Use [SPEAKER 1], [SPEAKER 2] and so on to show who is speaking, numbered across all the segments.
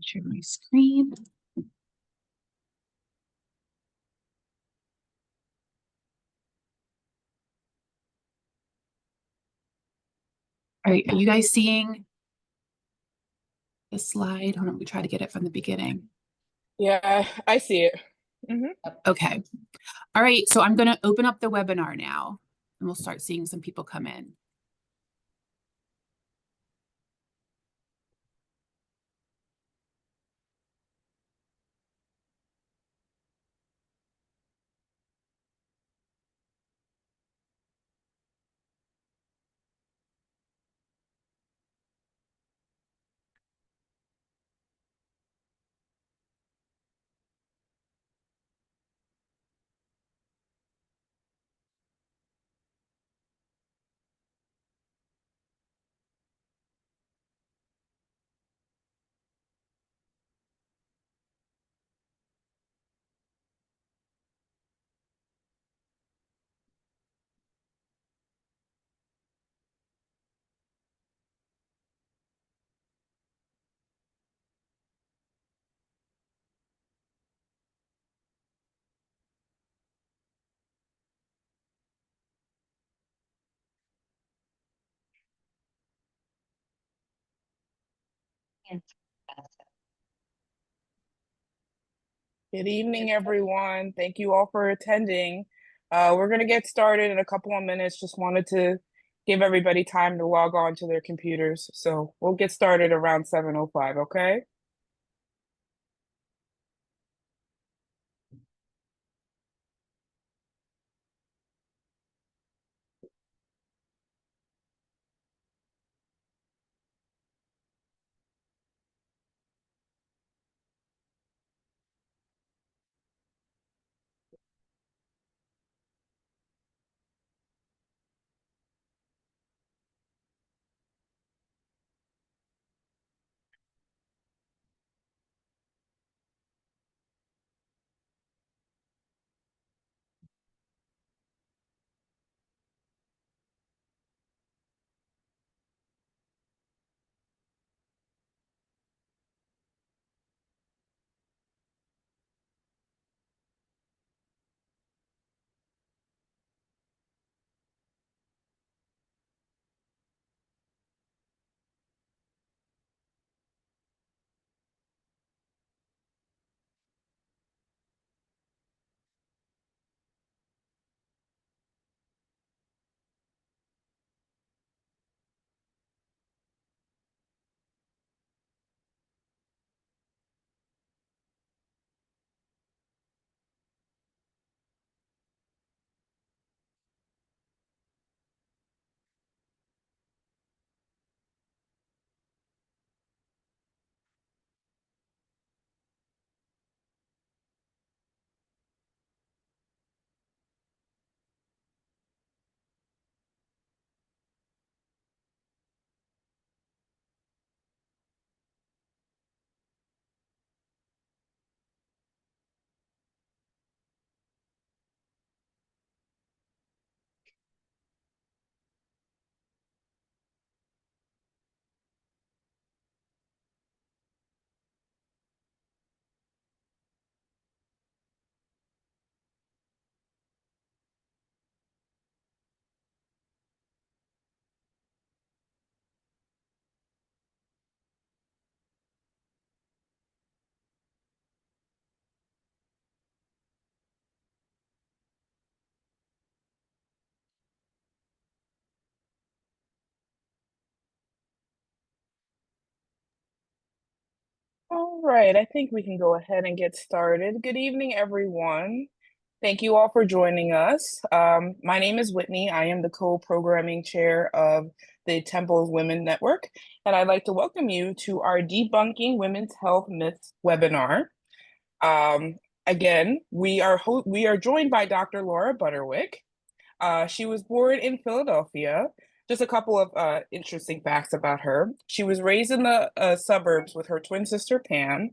[SPEAKER 1] Share my screen. All right, are you guys seeing the slide? Hold on, we try to get it from the beginning.
[SPEAKER 2] Yeah, I see it.
[SPEAKER 1] Okay. All right, so I'm going to open up the webinar now, and we'll start seeing some people come in.
[SPEAKER 2] Good evening, everyone. Thank you all for attending. We're going to get started in a couple of minutes. Just wanted to give everybody time to log on to their computers. So we'll get started around 7:05, okay? All right, I think we can go ahead and get started. Good evening, everyone. Thank you all for joining us. My name is Whitney. I am the co-programming chair of the Temple Women Network, and I'd like to welcome you to our Debunking Women's Health Myths webinar. Again, we are joined by Dr. Laura Butterwick. She was born in Philadelphia. Just a couple of interesting facts about her. She was raised in the suburbs with her twin sister, Pam.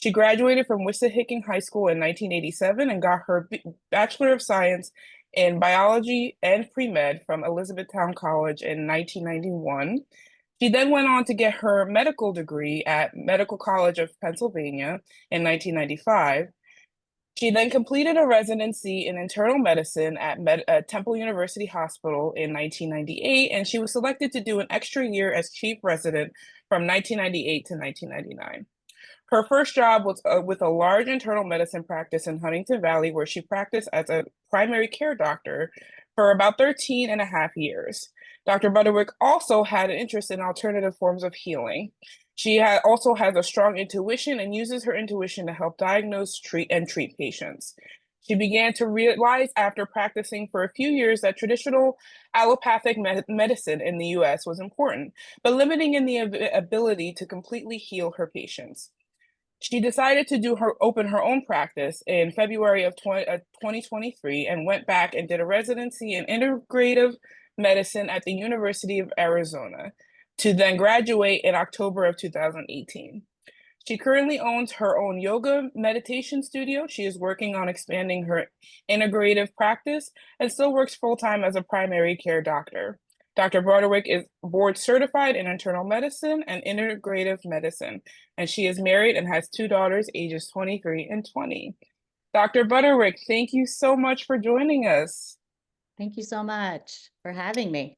[SPEAKER 2] She graduated from Wissahickon High School in 1987 and got her Bachelor of Science in Biology and Pre-Med from Elizabethtown College in 1991. She then went on to get her medical degree at Medical College of Pennsylvania in 1995. She then completed a residency in internal medicine at Temple University Hospital in 1998, and she was selected to do an extra year as chief resident from 1998 to 1999. Her first job was with a large internal medicine practice in Huntington Valley, where she practiced as a primary care doctor for about 13 and a half years. Dr. Butterwick also had an interest in alternative forms of healing. Also has a strong intuition and uses her intuition to help diagnose, treat patients. She began to realize after practicing for a few years that traditional allopathic medicine in the US was important, but limiting in the ability to completely heal her patients. She decided to open her own practice in February of 2023 and went back and did a residency in integrative medicine at the University of Arizona to then graduate in October of 2018. She currently owns her own yoga meditation studio. She is working on expanding her integrative practice and still works full time as a primary care doctor. Dr. Broderick is board certified in internal medicine and integrative medicine, and she is married and has two daughters, ages 23 and 20. Dr. Butterwick, thank you so much for joining us.
[SPEAKER 3] Thank you so much for having me.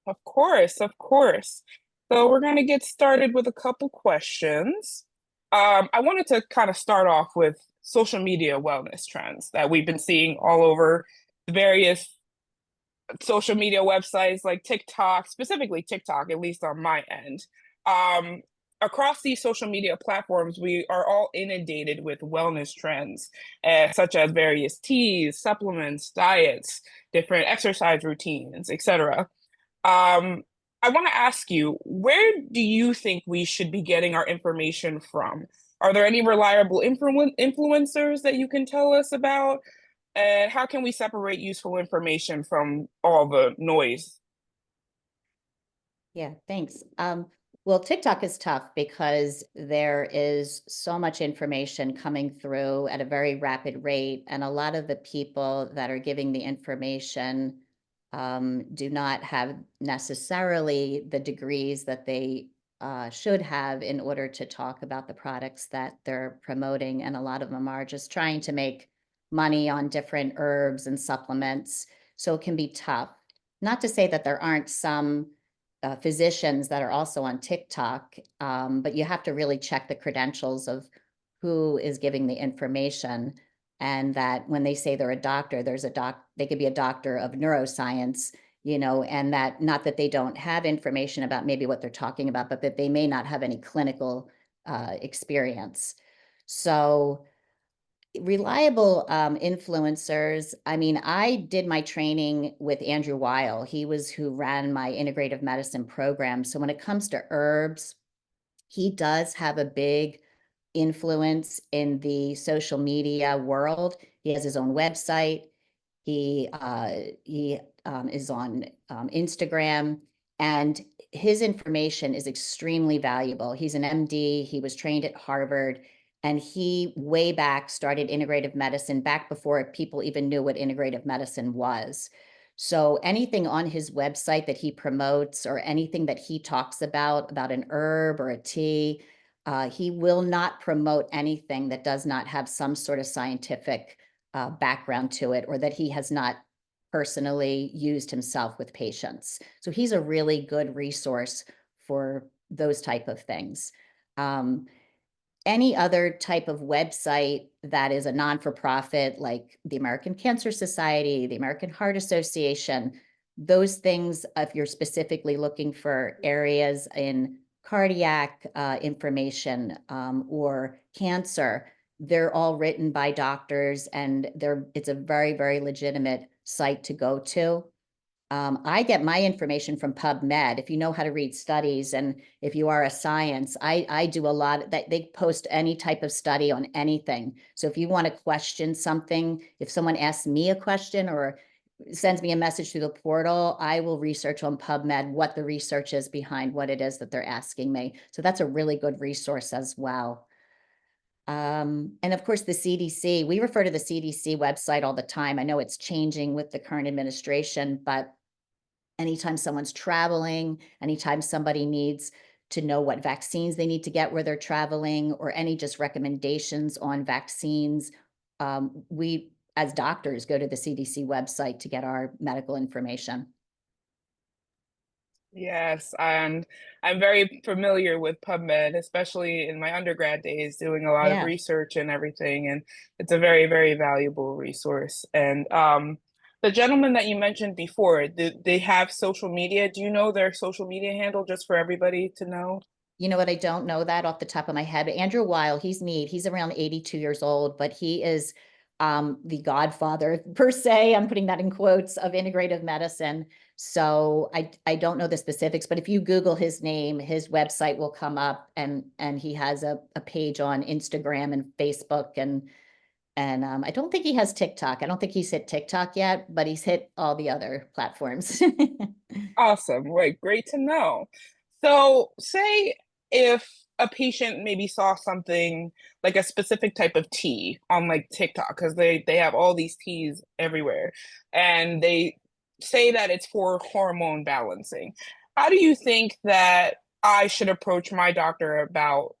[SPEAKER 2] Of course, of course. So we're going to get started with a couple questions. I wanted to kind of start off with social media wellness trends that we've been seeing all over various social media websites like TikTok, specifically TikTok, at least on my end. Across these social media platforms, we are all inundated with wellness trends, such as various teas, supplements, diets, different exercise routines, etc. I want to ask you, where do you think we should be getting our information from? Are there any reliable influencers that you can tell us about? And how can we separate useful information from all the noise?
[SPEAKER 3] Yeah, thanks. Well, TikTok is tough because there is so much information coming through at a very rapid rate, and a lot of the people that are giving the information do not have necessarily the degrees that they should have in order to talk about the products that they're promoting, and a lot of them are just trying to make money on different herbs and supplements, so it can be tough. Not to say that there aren't some physicians that are also on TikTok, but you have to really check the credentials of who is giving the information. And that when they say they're a doctor, they could be a doctor of neuroscience, and that not that they don't have information about maybe what they're talking about, but that they may not have any clinical experience. So reliable influencers. I mean, I did my training with Andrew Weil. He was who ran my integrative medicine program. So when it comes to herbs, he does have a big influence in the social media world. He has his own website. He is on Instagram, and his information is extremely valuable. He's an MD. He was trained at Harvard, and he way back started integrative medicine back before people even knew what integrative medicine was. So anything on his website that he promotes or anything that he talks about an herb or a tea, he will not promote anything that does not have some sort of scientific background to it, or that he has not personally used himself with patients. So he's a really good resource for those type of things. Any other type of website that is a non-for-profit, like the American Cancer Society, the American Heart Association, those things, if you're specifically looking for areas in cardiac information or cancer, they're all written by doctors, and it's a very, very legitimate site to go to. I get my information from PubMed. If you know how to read studies, and if you are a science, I do a lot that they post any type of study on anything. So if you want to question something, if someone asks me a question or sends me a message through the portal, I will research on PubMed what the research is behind what it is that they're asking me. So that's a really good resource as well. And of course, the CDC, we refer to the CDC website all the time. I know it's changing with the current administration, but anytime someone's traveling, anytime somebody needs to know what vaccines they need to get where they're traveling, or any just recommendations on vaccines. We, as doctors, go to the CDC website to get our medical information.
[SPEAKER 2] Yes, and I'm very familiar with PubMed, especially in my undergrad days, doing a lot of
[SPEAKER 3] Yeah.
[SPEAKER 2] research and everything, and it's a very, very valuable resource. And the gentleman that you mentioned before, they have social media? Do you know their social media handle just for everybody to know?
[SPEAKER 3] You know what? I don't know that off the top of my head. But Andrew Weil, he's neat. He's around 82 years old, but he is the godfather per se. I'm putting that in quotes of integrative medicine. So I don't know the specifics, but if you Google his name, his website will come up, and he has a page on Instagram and Facebook, and I don't think he has TikTok. I don't think he's hit TikTok yet, but he's hit all the other platforms.
[SPEAKER 2] Awesome. Right. Great to know. So, say if a patient maybe saw something like a specific type of tea on like TikTok, because they have all these teas everywhere, and they say that it's for hormone balancing. How do you think that I should approach my doctor about,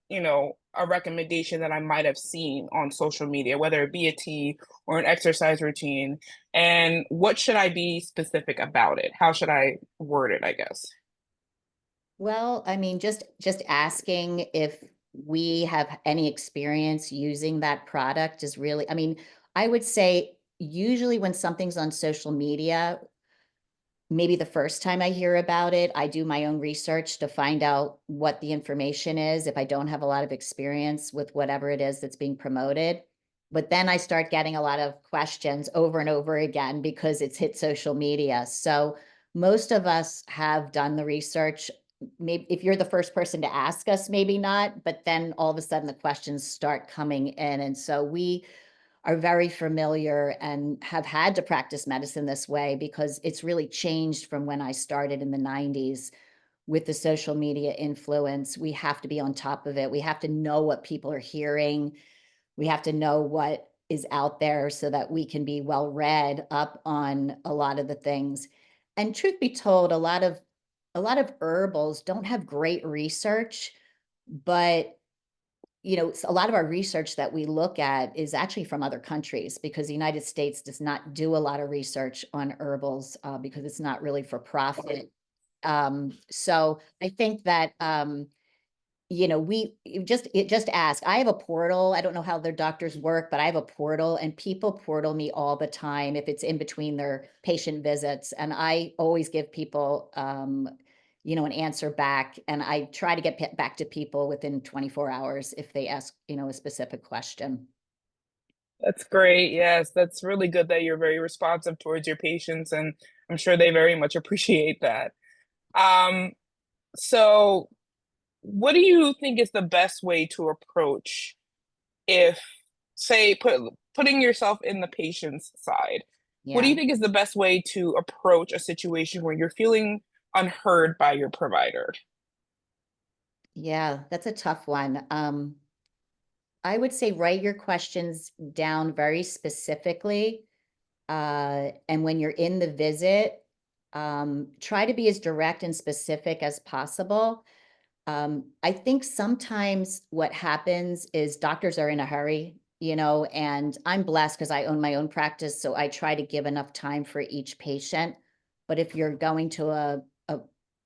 [SPEAKER 2] a recommendation that I might have seen on social media, whether it be a tea or an exercise routine? And what should I be specific about it? How should I word it, I guess?
[SPEAKER 3] Well, I mean, just asking if we have any experience using that product is really, I mean, I would say usually when something's on social media, maybe the first time I hear about it, I do my own research to find out what the information is if I don't have a lot of experience with whatever it is that's being promoted. But then I start getting a lot of questions over and over again because it's hit social media. So most of us have done the research. Maybe if you're the first person to ask us, maybe not, but then all of a sudden the questions start coming in. And so we are very familiar and have had to practice medicine this way because it's really changed from when I started in the 90s with the social media influence. We have to be on top of it. We have to know what people are hearing. We have to know what is out there so that we can be well read up on a lot of the things. And truth be told, a lot of herbals don't have great research, but a lot of our research that we look at is actually from other countries because the United States does not do a lot of research on herbals because it's not really for profit. So I think that we just ask. I have a portal. I don't know how their doctors work, but I have a portal, and people portal me all the time if it's in between their patient visits, and I always give people an answer back, and I try to get back to people within 24 hours if they ask a specific question.
[SPEAKER 2] That's great. Yes, that's really good that you're very responsive towards your patients, and I'm sure they very much appreciate that. Um, so what do you think is the best way to approach if, say, putting yourself in the patient's side? What do you
[SPEAKER 3] Yeah,
[SPEAKER 2] think is the best way to approach a situation where you're feeling unheard by your provider?
[SPEAKER 3] yeah, that's a tough one. I would say write your questions down very specifically. And when you're in the visit, try to be as direct and specific as possible. I think sometimes what happens is doctors are in a hurry, and I'm blessed because I own my own practice, so I try to give enough time for each patient. But if you're going to a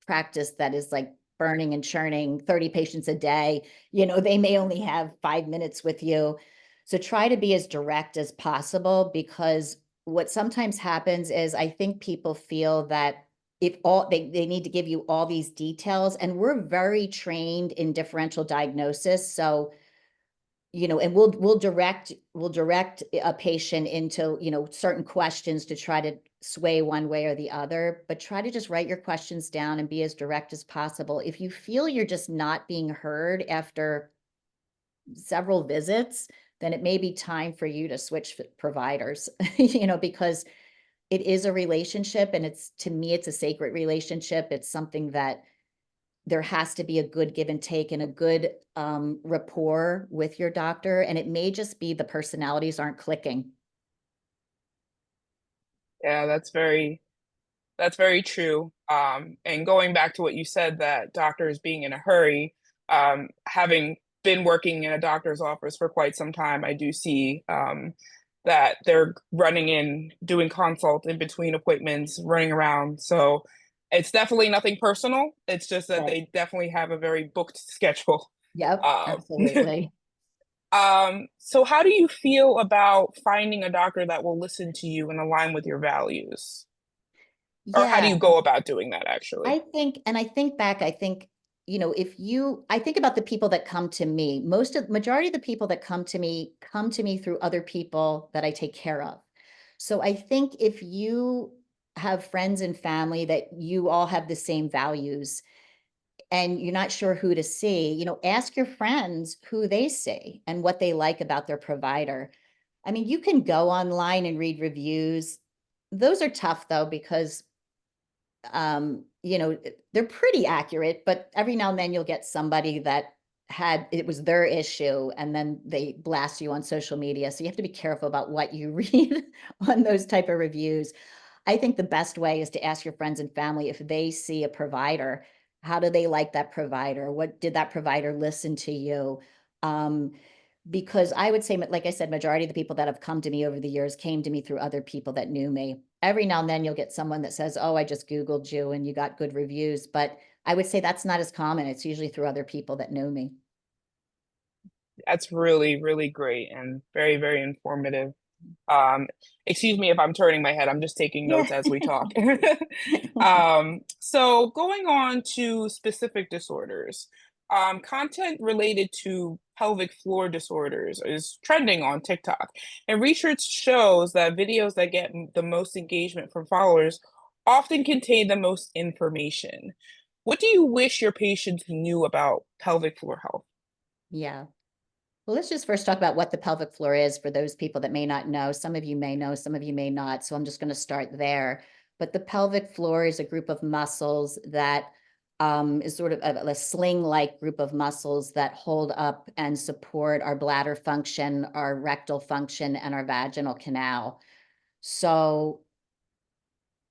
[SPEAKER 3] practice that is like burning and churning 30 patients a day, they may only have 5 minutes with you. So try to be as direct as possible because what sometimes happens is I think people feel that if all they need to give you all these details, and we're very trained in differential diagnosis. So and we'll direct a patient into certain questions to try to sway one way or the other, but try to just write your questions down and be as direct as possible. If you feel you're just not being heard after several visits, then it may be time for you to switch providers, because it is a relationship, and to me it's a sacred relationship. It's something that there has to be a good give and take and a good rapport with your doctor, and it may just be the personalities aren't clicking.
[SPEAKER 2] Yeah, that's very true. And going back to what you said, that doctors being in a hurry, having been working in a doctor's office for quite some time, I do see that they're running in, doing consults in between appointments, running around. So it's definitely nothing personal. It's just that
[SPEAKER 3] Right.
[SPEAKER 2] they definitely have a very booked schedule.
[SPEAKER 3] Yep,
[SPEAKER 2] Um,
[SPEAKER 3] absolutely.
[SPEAKER 2] so how do you feel about finding a doctor that will listen to you and align with your values? Or how do
[SPEAKER 3] Yeah,
[SPEAKER 2] you go about doing that actually?
[SPEAKER 3] I think back, I think about the people that come to me. Majority of the people that come to me through other people that I take care of. So I think if you have friends and family that you all have the same values and you're not sure who to see, ask your friends who they see and what they like about their provider. I mean, you can go online and read reviews. Those are tough though, because they're pretty accurate, but every now and then you'll get somebody that it was their issue and then they blast you on social media. So you have to be careful about what you read on those type of reviews. I think the best way is to ask your friends and family if they see a provider, how do they like that provider? What did that provider listen to you? Um, because I would say, like I said, majority of the people that have come to me over the years came to me through other people that knew me. Every now and then you'll get someone that says, oh, I just Googled you and you got good reviews. But I would say that's not as common. It's usually through other people that know me.
[SPEAKER 2] That's really, really great and very, very informative. Um, Excuse me if I'm turning my head. I'm just taking
[SPEAKER 3] Yeah.
[SPEAKER 2] notes as we talk. So going on to specific disorders, content related to pelvic floor disorders is trending on TikTok, and research shows that videos that get the most engagement from followers often contain the most information. What do you wish your patients knew about pelvic floor health?
[SPEAKER 3] Yeah. Well, let's just first talk about what the pelvic floor is for those people that may not know. Some of you may know, some of you may not. So I'm just going to start there. But the pelvic floor is a group of muscles that is sort of a sling-like group of muscles that hold up and support our bladder function, our rectal function, and our vaginal canal. So,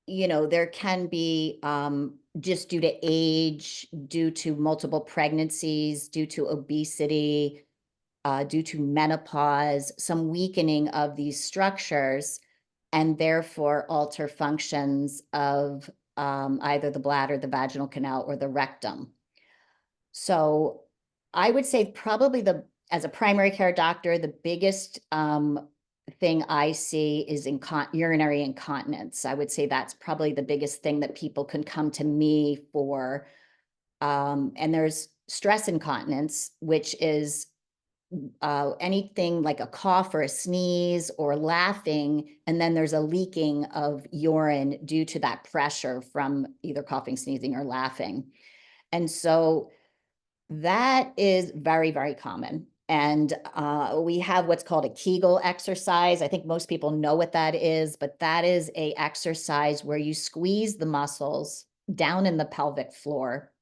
[SPEAKER 3] there can be just due to age, due to multiple pregnancies, due to obesity, due to menopause, some weakening of these structures, and therefore alter functions of either the bladder, the vaginal canal, or the rectum. So I would say probably as a primary care doctor, the biggest thing I see is urinary incontinence. I would say that's probably the biggest thing that people can come to me for. And there's stress incontinence, which is anything like a cough or a sneeze or laughing, and then there's a leaking of urine due to that pressure from either coughing, sneezing, or laughing. And so that is very, very common. And we have what's called a Kegel exercise. I think most people know what that is, but that is a exercise where you squeeze the muscles down in the pelvic floor.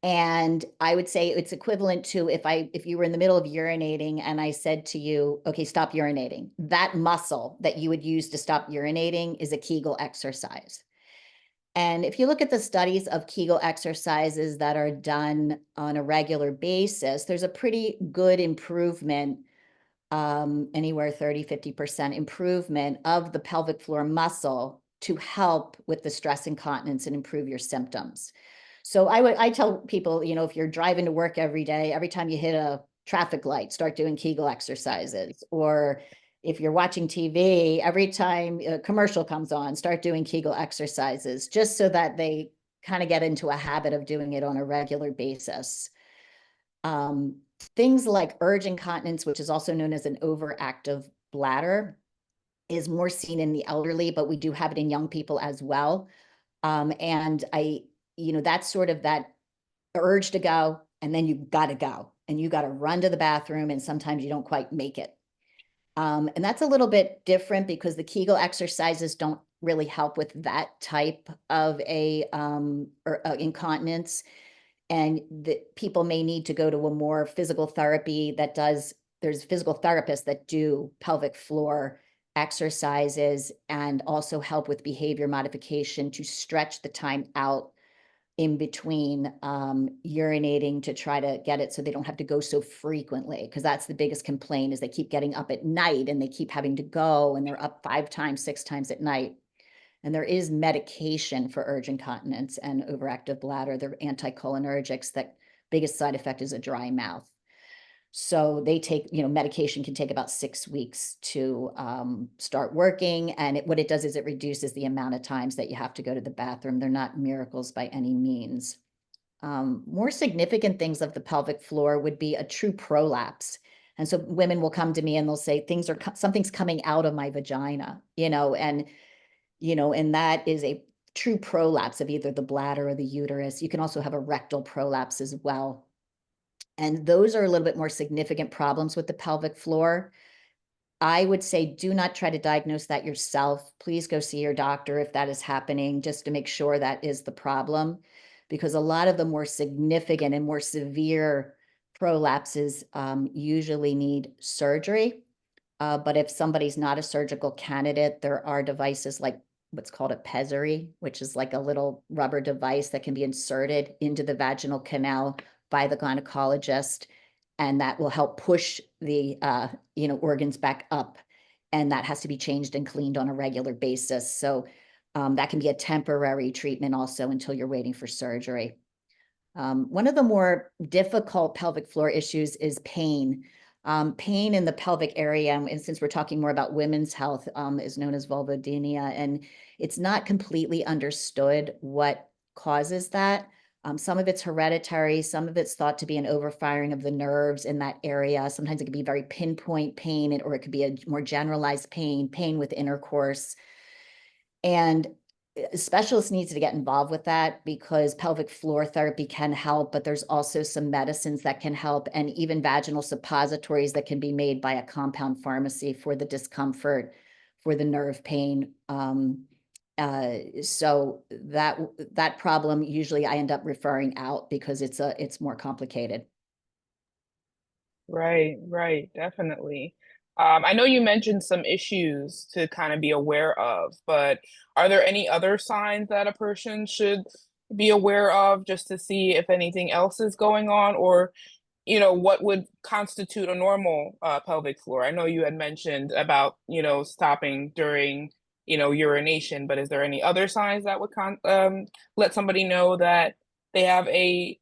[SPEAKER 3] And I would say it's equivalent to if you were in the middle of urinating and I said to you, okay, stop urinating. That muscle that you would use to stop urinating is a Kegel exercise. And if you look at the studies of Kegel exercises that are done on a regular basis, there's a pretty good improvement, anywhere 30–50% improvement of the pelvic floor muscle to help with the stress incontinence and improve your symptoms. So I tell people, if you're driving to work every day, every time you hit a traffic light, start doing Kegel exercises. Or if you're watching TV, every time a commercial comes on, start doing Kegel exercises, just so that they kind of get into a habit of doing it on a regular basis. Things like urge incontinence, which is also known as an overactive bladder, is more seen in the elderly, but we do have it in young people as well. And that's sort of that urge to go, and then you got to go, and you got to run to the bathroom, and sometimes you don't quite make it. And that's a little bit different because the Kegel exercises don't really help with that type of incontinence. And the people may need to go to a more physical therapy there's physical therapists that do pelvic floor exercises, and also help with behavior modification to stretch the time out in between urinating to try to get it so they don't have to go so frequently, because that's the biggest complaint is they keep getting up at night and they keep having to go and they're up 5 times, 6 times at night. And there is medication for urge incontinence and overactive bladder. They're anticholinergics. That biggest side effect is a dry mouth. So they take, medication can take about 6 weeks to start working. And what it does is it reduces the amount of times that you have to go to the bathroom. They're not miracles by any means. More significant things of the pelvic floor would be a true prolapse. And so women will come to me and they'll say, something's coming out of my vagina, and that is a true prolapse of either the bladder or the uterus. You can also have a rectal prolapse as well. And those are a little bit more significant problems with the pelvic floor. I would say do not try to diagnose that yourself. Please go see your doctor if that is happening, just to make sure that is the problem, because a lot of the more significant and more severe prolapses usually need surgery. But if somebody's not a surgical candidate, there are devices like what's called a pessary, which is like a little rubber device that can be inserted into the vaginal canal by the gynecologist, and that will help push the organs back up, and that has to be changed and cleaned on a regular basis. So that can be a temporary treatment also until you're waiting for surgery. One of the more difficult pelvic floor issues is pain. Pain in the pelvic area, and since we're talking more about women's health, is known as vulvodynia, and it's not completely understood what causes that. Some of it's hereditary, some of it's thought to be an overfiring of the nerves in that area. Sometimes it can be very pinpoint pain, or it could be a more generalized pain with intercourse. And a specialist needs to get involved with that, because pelvic floor therapy can help, but there's also some medicines that can help, and even vaginal suppositories that can be made by a compound pharmacy for the discomfort, for the nerve pain. So that problem, usually I end up referring out because it's more complicated.
[SPEAKER 2] Right, definitely. I know you mentioned some issues to kind of be aware of, but are there any other signs that a person should be aware of just to see if anything else is going on, or what would constitute a normal pelvic floor? I know you had mentioned about, stopping during, urination, but is there any other signs that would let somebody know that they have a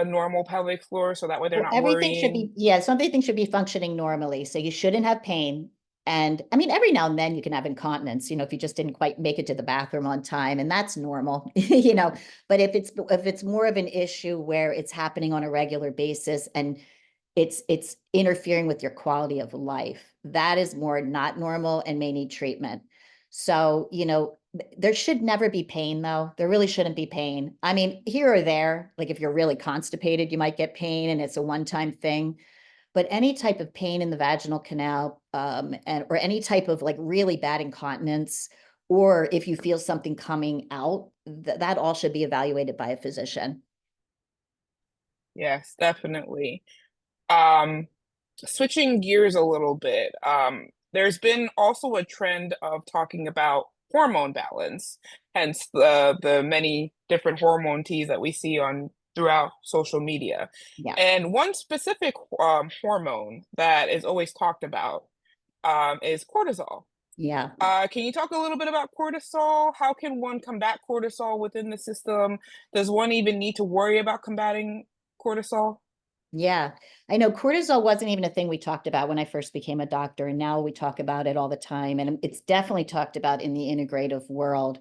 [SPEAKER 2] normal pelvic floor, so that way they're
[SPEAKER 3] Well,
[SPEAKER 2] not
[SPEAKER 3] everything should
[SPEAKER 2] worrying?
[SPEAKER 3] be, yeah, so everything should be functioning normally. So you shouldn't have pain. And I mean, every now and then you can have incontinence, if you just didn't quite make it to the bathroom on time, and that's normal, But if it's more of an issue where it's happening on a regular basis and it's interfering with your quality of life, that is more not normal and may need treatment. So, there should never be pain, though. There really shouldn't be pain. I mean, here or there, like if you're really constipated, you might get pain and it's a one-time thing. But any type of pain in the vaginal canal, or any type of like really bad incontinence, or if you feel something coming out, that all should be evaluated by a physician.
[SPEAKER 2] Yes, definitely. Um, Switching gears a little bit, there's been also a trend of talking about hormone balance, hence the many different hormone teas that we see on throughout social media.
[SPEAKER 3] Yeah,
[SPEAKER 2] And one specific hormone that is always talked about is cortisol.
[SPEAKER 3] yeah.
[SPEAKER 2] Can you talk a little bit about cortisol? How can one combat cortisol within the system? Does one even need to worry about combating cortisol?
[SPEAKER 3] Yeah, I know cortisol wasn't even a thing we talked about when I first became a doctor, and now we talk about it all the time. And it's definitely talked about in the integrative world.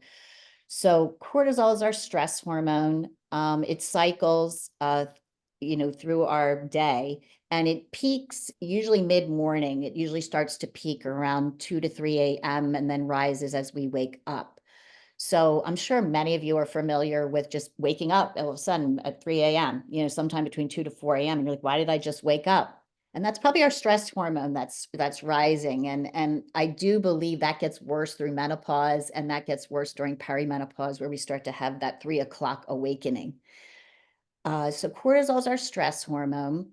[SPEAKER 3] So cortisol is our stress hormone. It cycles, through our day, and it peaks usually mid-morning. It usually starts to peak around 2 to 3 a.m. and then rises as we wake up. So I'm sure many of you are familiar with just waking up all of a sudden at 3 a.m., sometime between 2 to 4 a.m. And you're like, why did I just wake up? And that's probably our stress hormone that's rising. And I do believe that gets worse through menopause, and that gets worse during perimenopause, where we start to have that 3 o'clock awakening. So cortisol is our stress hormone.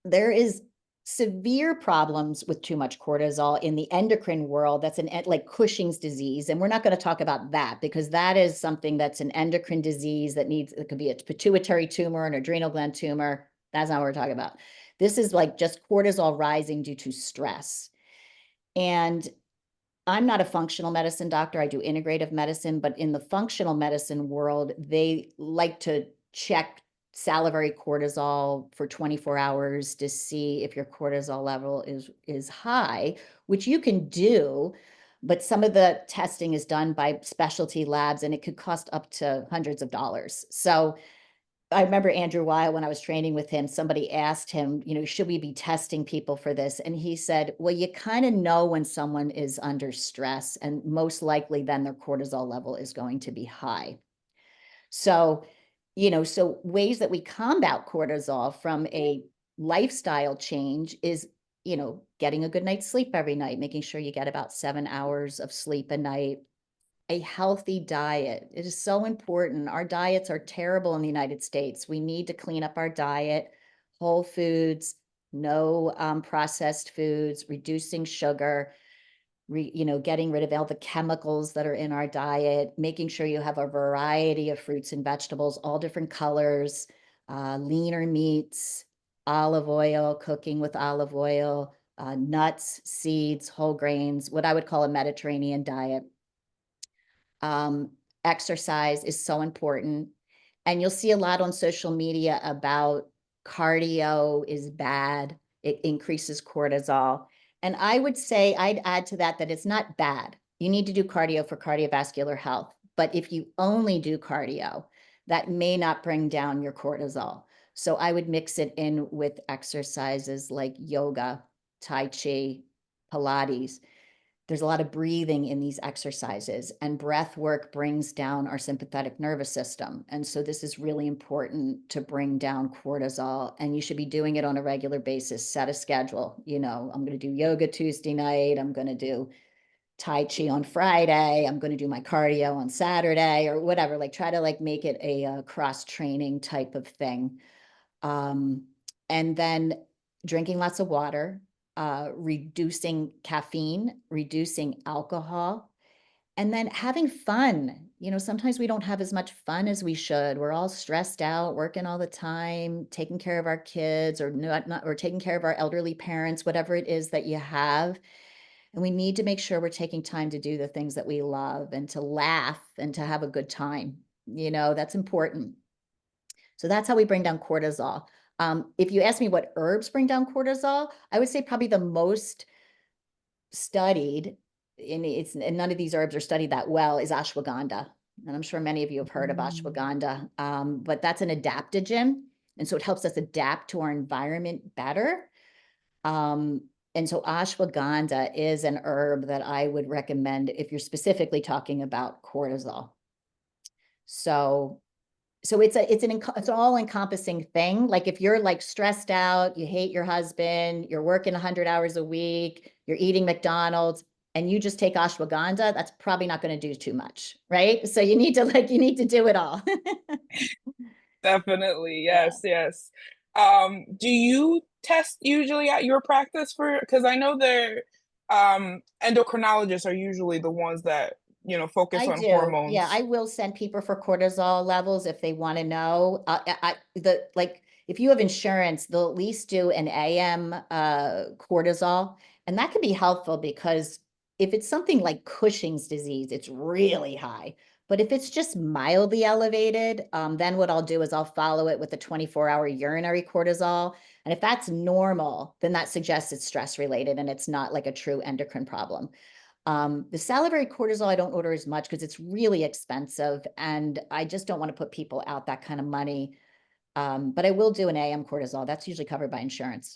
[SPEAKER 3] There is severe problems with too much cortisol in the endocrine world. That's like Cushing's disease. And we're not going to talk about that because that is something that's an endocrine disease that needs, it could be a pituitary tumor, an adrenal gland tumor. That's not what we're talking about. This is like just cortisol rising due to stress. And I'm not a functional medicine doctor. I do integrative medicine, but in the functional medicine world, they like to check salivary cortisol for 24 hours to see if your cortisol level is high, which you can do, but some of the testing is done by specialty labs and it could cost up to hundreds of dollars. So I remember Andrew Weil, when I was training with him, somebody asked him, should we be testing people for this? And he said, well, you kind of know when someone is under stress, and most likely then their cortisol level is going to be high. So, so ways that we combat cortisol from a lifestyle change is, getting a good night's sleep every night, making sure you get about 7 hours of sleep a night, a healthy diet. It is so important. Our diets are terrible in the United States. We need to clean up our diet, whole foods, no processed foods, reducing sugar, getting rid of all the chemicals that are in our diet, making sure you have a variety of fruits and vegetables, all different colors, leaner meats, olive oil, cooking with olive oil, nuts, seeds, whole grains, what I would call a Mediterranean diet. Exercise is so important. And you'll see a lot on social media about cardio is bad. It increases cortisol. And I would say, I'd add to that it's not bad. You need to do cardio for cardiovascular health. But if you only do cardio, that may not bring down your cortisol. So I would mix it in with exercises like yoga, Tai Chi, Pilates. There's a lot of breathing in these exercises, and breath work brings down our sympathetic nervous system. And so this is really important to bring down cortisol, and you should be doing it on a regular basis. Set a schedule. I'm going to do yoga Tuesday night. I'm going to do Tai Chi on Friday. I'm going to do my cardio on Saturday or whatever. Like try to make it a cross training type of thing. And then drinking lots of water, reducing caffeine, reducing alcohol, and then having fun. Sometimes we don't have as much fun as we should. We're all stressed out, working all the time, taking care of our kids or or taking care of our elderly parents, whatever it is that you have. And we need to make sure we're taking time to do the things that we love and to laugh and to have a good time. That's important. So that's how we bring down cortisol. If you ask me what herbs bring down cortisol, I would say probably the most studied, and none of these herbs are studied that well, is ashwagandha. And I'm sure many of you have heard of ashwagandha, but that's an adaptogen. And so it helps us adapt to our environment better. And so ashwagandha is an herb that I would recommend if you're specifically talking about cortisol. So it's an all encompassing thing. Like if you're stressed out, you hate your husband, you're working 100 hours a week, you're eating McDonald's, and you just take ashwagandha, that's probably not going to do too much, right? So you need to do it all.
[SPEAKER 2] Definitely. Yes, yes. Do you test usually at your practice because I know endocrinologists are usually the ones that, focus
[SPEAKER 3] I
[SPEAKER 2] on
[SPEAKER 3] do. Yeah, I
[SPEAKER 2] hormones.
[SPEAKER 3] will send people for cortisol levels if they want to know. If you have insurance, they'll at least do an AM cortisol, and that can be helpful because if it's something like Cushing's disease, it's really high. But if it's just mildly elevated, then what I'll do is I'll follow it with a 24-hour urinary cortisol. And if that's normal, then that suggests it's stress related and it's not like a true endocrine problem. The salivary cortisol, I don't order as much because it's really expensive and I just don't want to put people out that kind of money. But I will do an AM cortisol. That's usually covered by insurance.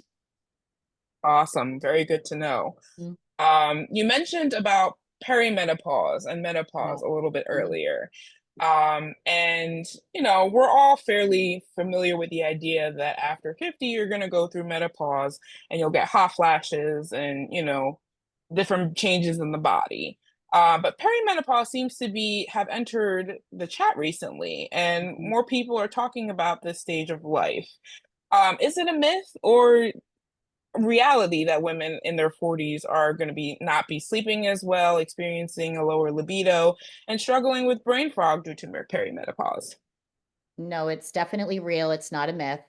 [SPEAKER 2] Awesome. Very good to know.
[SPEAKER 3] Mm.
[SPEAKER 2] You mentioned about perimenopause and
[SPEAKER 3] Yeah.
[SPEAKER 2] menopause a little bit
[SPEAKER 3] Mhm.
[SPEAKER 2] earlier. And we're all fairly familiar with the idea that after 50, you're going to go through menopause and you'll get hot flashes and, different changes in the body. But perimenopause seems to have entered the chat recently, and
[SPEAKER 3] Mhm.
[SPEAKER 2] more people are talking about this stage of life. Is it a myth, or reality that women in their 40s are going to be not be sleeping as well, experiencing a lower libido, and struggling with brain fog due to perimenopause.
[SPEAKER 3] No, it's definitely real. It's not a myth.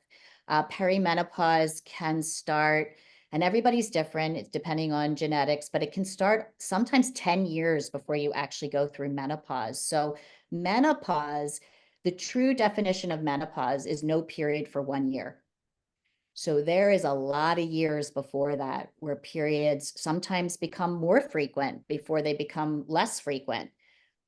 [SPEAKER 3] Perimenopause can start, and everybody's different. It's depending on genetics, but it can start sometimes 10 years before you actually go through menopause. So, menopause, the true definition of menopause is no period for 1 year. So, there is a lot of years before that where periods sometimes become more frequent before they become less frequent.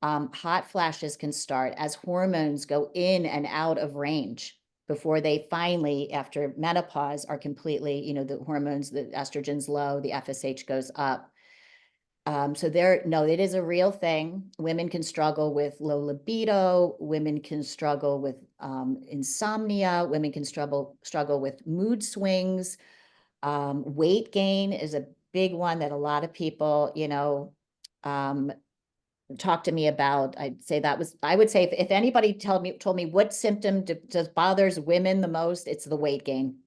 [SPEAKER 3] Hot flashes can start as hormones go in and out of range before they finally, after menopause, are completely, the hormones, the estrogen's low, the FSH goes up. So no, it is a real thing. Women can struggle with low libido. Women can struggle with insomnia. Women can struggle with mood swings. Weight gain is a big one that a lot of people, um, talk to me about. I would say if anybody told me what symptom does bothers women the most, it's the weight gain.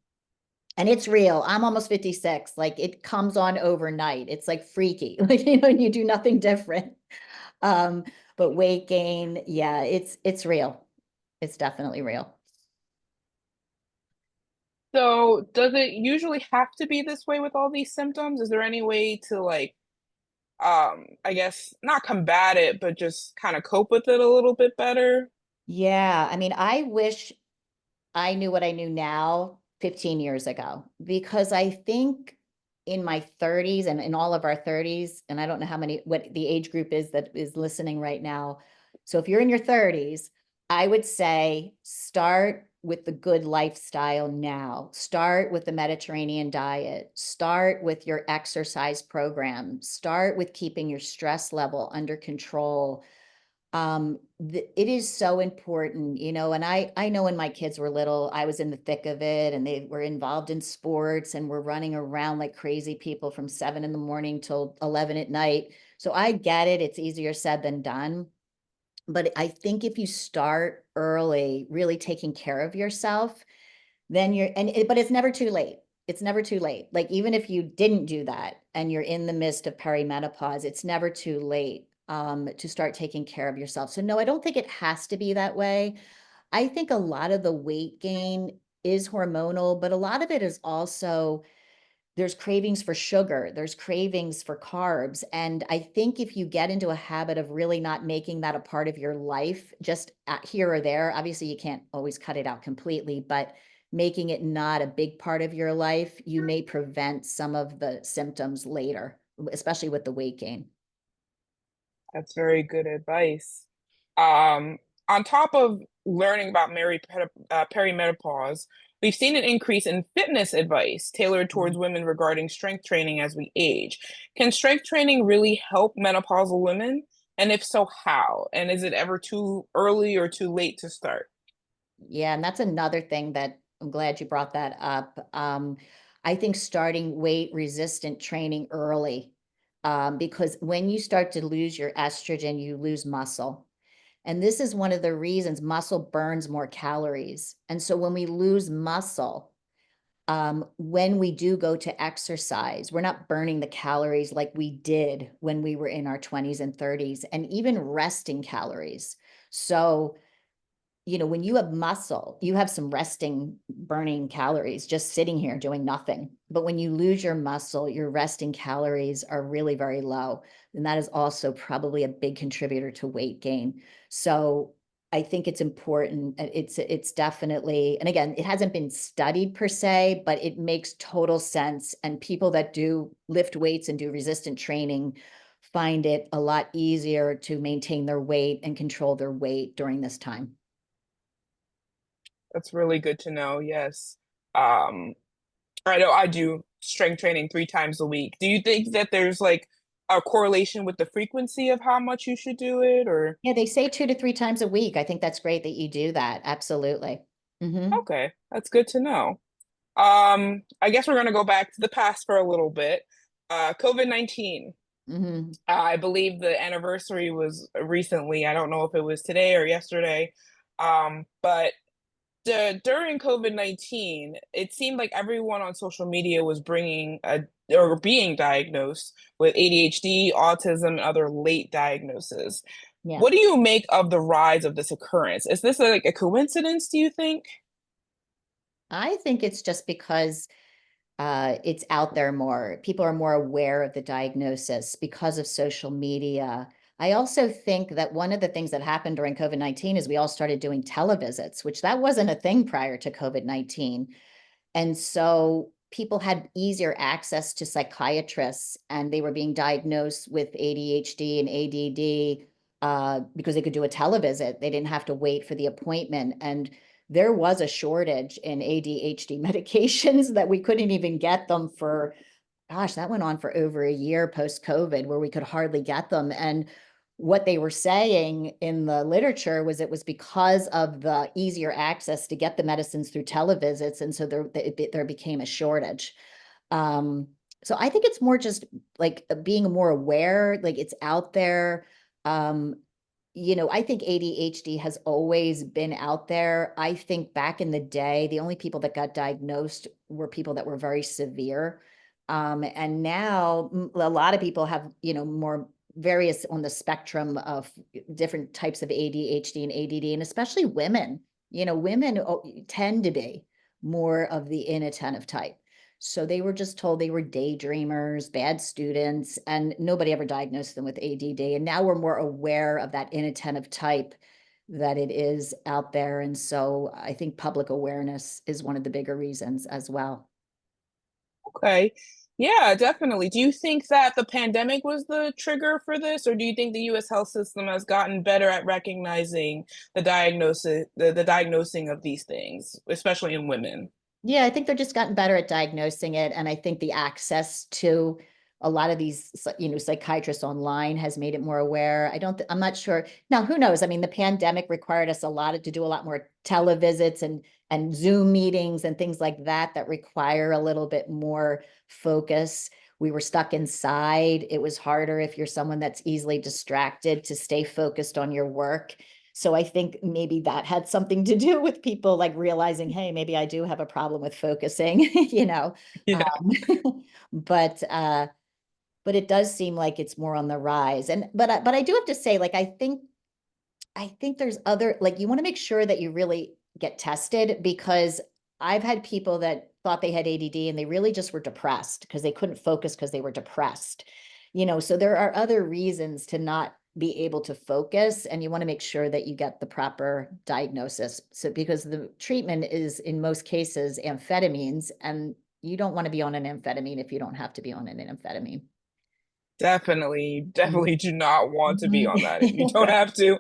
[SPEAKER 3] And it's real. I'm almost 56. Like it comes on overnight. It's like freaky. Like, you do nothing different. Um, but weight gain, yeah, it's real. It's definitely real.
[SPEAKER 2] So, does it usually have to be this way with all these symptoms? Is there any way to like I guess not combat it, but just kind of cope with it a little bit better?
[SPEAKER 3] Yeah, I mean, I wish I knew what I knew now 15 years ago, because I think in my 30s and in all of our 30s, and I don't know what the age group is that is listening right now. So if you're in your 30s, I would say start with the good lifestyle now. Start with the Mediterranean diet. Start with your exercise program. Start with keeping your stress level under control. It is so important, and I know when my kids were little, I was in the thick of it, and they were involved in sports and were running around like crazy people from 7 in the morning till 11 at night. So I get it. It's easier said than done. But I think if you start early, really taking care of yourself, then but it's never too late. It's never too late. Like even if you didn't do that and you're in the midst of perimenopause, it's never too late to start taking care of yourself. So no, I don't think it has to be that way. I think a lot of the weight gain is hormonal, but a lot of it is also there's cravings for sugar, there's cravings for carbs. And I think if you get into a habit of really not making that a part of your life, just here or there, obviously you can't always cut it out completely, but making it not a big part of your life, you may prevent some of the symptoms later, especially with the weight gain.
[SPEAKER 2] That's very good advice. Um, on top of learning about perimenopause, we've seen an increase in fitness advice tailored towards women regarding strength training as we age. Can strength training really help menopausal women? And if so, how? And is it ever too early or too late to start?
[SPEAKER 3] Yeah, and that's another thing that I'm glad you brought that up. I think starting weight resistant training early, because when you start to lose your estrogen, you lose muscle. And this is one of the reasons muscle burns more calories. And so when we lose muscle, when we do go to exercise, we're not burning the calories like we did when we were in our 20s and 30s, and even resting calories. So when you have muscle, you have some resting, burning calories just sitting here doing nothing. But when you lose your muscle, your resting calories are really very low. And that is also probably a big contributor to weight gain. So I think it's important. It's definitely, and again, it hasn't been studied per se, but it makes total sense. And people that do lift weights and do resistant training find it a lot easier to maintain their weight and control their weight during this time.
[SPEAKER 2] That's really good to know. Yes. Um, I know I do strength training 3 times a week. Do you think that there's like a correlation with the frequency of how much you should do it, or?
[SPEAKER 3] Yeah, they say 2 to 3 times a week. I think that's great that you do that. Absolutely.
[SPEAKER 2] Okay, that's good to know. I guess we're gonna go back to the past for a little bit. COVID-19.
[SPEAKER 3] Hmm.
[SPEAKER 2] I believe the anniversary was recently. I don't know if it was today or yesterday. But during COVID-19, it seemed like everyone on social media was bringing a or being diagnosed with ADHD, autism, and other late diagnoses.
[SPEAKER 3] Yeah.
[SPEAKER 2] What do you make of the rise of this occurrence? Is this like a coincidence, do you think?
[SPEAKER 3] I think it's just because it's out there more. People are more aware of the diagnosis because of social media. I also think that one of the things that happened during COVID-19 is we all started doing televisits, which that wasn't a thing prior to COVID-19. And so people had easier access to psychiatrists and they were being diagnosed with ADHD and ADD because they could do a televisit. They didn't have to wait for the appointment. And there was a shortage in ADHD medications that we couldn't even get them for, gosh, that went on for over a year post-COVID where we could hardly get them. And what they were saying in the literature was it was because of the easier access to get the medicines through televisits. And so there became a shortage. Um, so I think it's more just like being more aware, like it's out there. Um, I think ADHD has always been out there. I think back in the day, the only people that got diagnosed were people that were very severe. And now a lot of people have, more various on the spectrum of different types of ADHD and ADD, and especially women. Women tend to be more of the inattentive type. So they were just told they were daydreamers, bad students, and nobody ever diagnosed them with ADD. And now we're more aware of that inattentive type that it is out there. And so I think public awareness is one of the bigger reasons as well.
[SPEAKER 2] Okay. Yeah, definitely. Do you think that the pandemic was the trigger for this, or do you think the US health system has gotten better at recognizing the diagnosing of these things, especially in women?
[SPEAKER 3] Yeah, I think they're just gotten better at diagnosing it. And I think the access to a lot of these, psychiatrists online has made it more aware. I'm not sure. Now, who knows? I mean, the pandemic required us to do a lot more televisits and Zoom meetings and things like that require a little bit more focus. We were stuck inside. It was harder if you're someone that's easily distracted to stay focused on your work. So I think maybe that had something to do with people like realizing, hey, maybe I do have a problem with focusing,
[SPEAKER 2] Yeah,
[SPEAKER 3] Um, but but it does seem like it's more on the rise. And but I do have to say, like, I think there's other, like, you want to make sure that you really get tested because I've had people that thought they had ADD and they really just were depressed because they couldn't focus because they were depressed. So there are other reasons to not be able to focus, and you want to make sure that you get the proper diagnosis. So because the treatment is in most cases amphetamines, and you don't want to be on an amphetamine if you don't have to be on an amphetamine.
[SPEAKER 2] definitely. You
[SPEAKER 3] Mhm.
[SPEAKER 2] definitely do not want to be on that if you
[SPEAKER 3] Mhm.
[SPEAKER 2] don't have to.